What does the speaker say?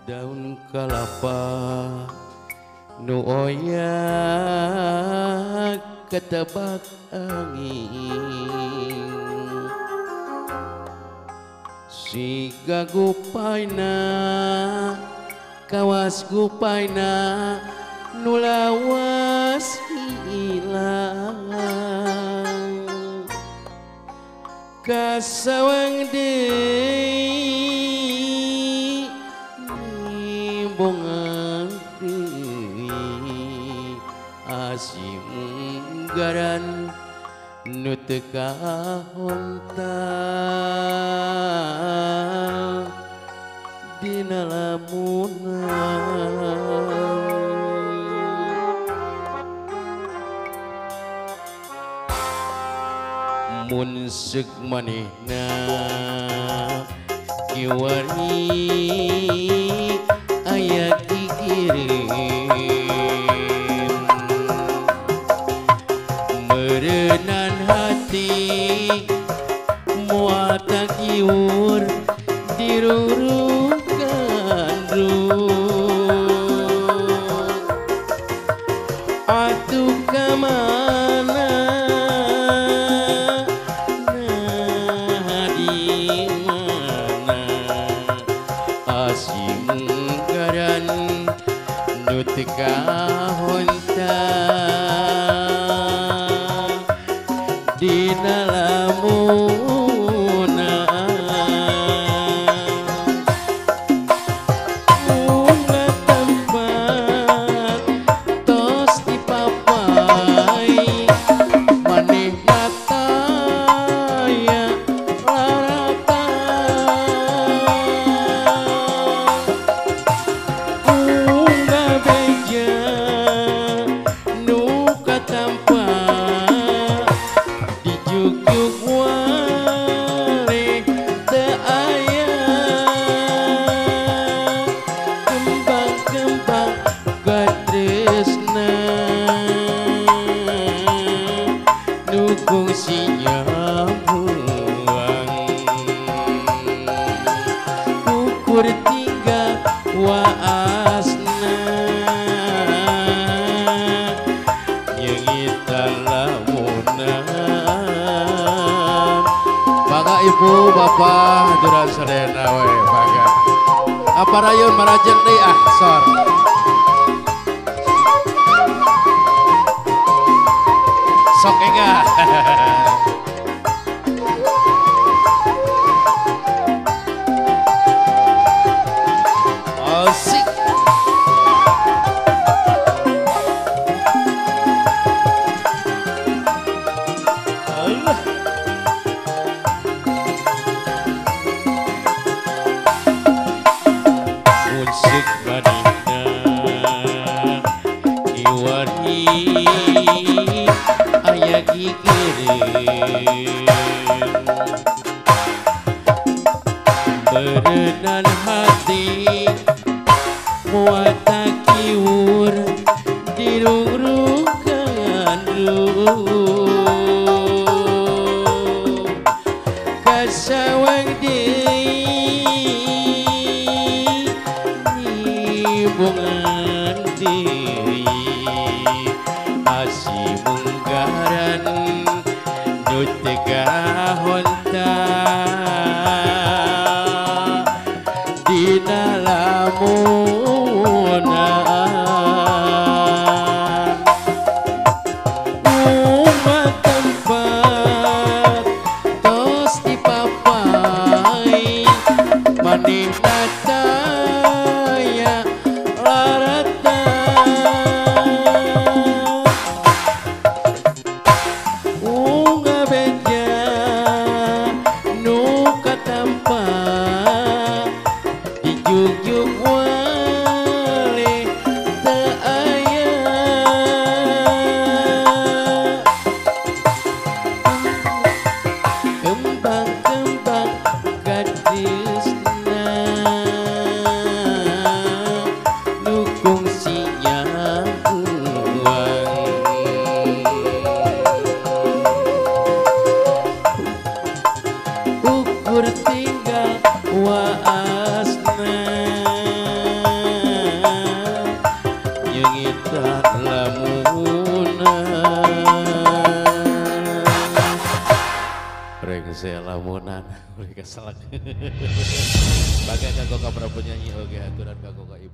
daun kalapa nu oyak ketebak angin siga gupaina kawas gupaina nu lawas hilang kasawang deui nimbongan deui asim garan nu teu kahontal dina lamunan mun seuk manehna kiwari aya gigireun meureunnan hati moal takiur dirurung gandrung atuh kamana garan nu teu kahontal dina lamunan bunga tempat tos dipapai manehna taya larata fungsinya buang ukur tiga waasna nyengita lamunan bangga ibu bapak duran sadena we bangga apa rayun marajen deui ah sor sok enggak asik Allah musik manina iwari aya gigireun berenang hati moal takiur dirurung gandrung kasawang deui nibongan deui asimung garan nu teu kahontal dina lamunan umat tempat tos dipapai manehna taya larata unga beja nu katampa dijugjug wale teu aya kembang-kembang gadisna nu kungsinya buang ukur tinggal waasna Brengsek lamunan, mereka selak. Bagai kagok ka prabu nyanyi oge aturan kagok ka ibu.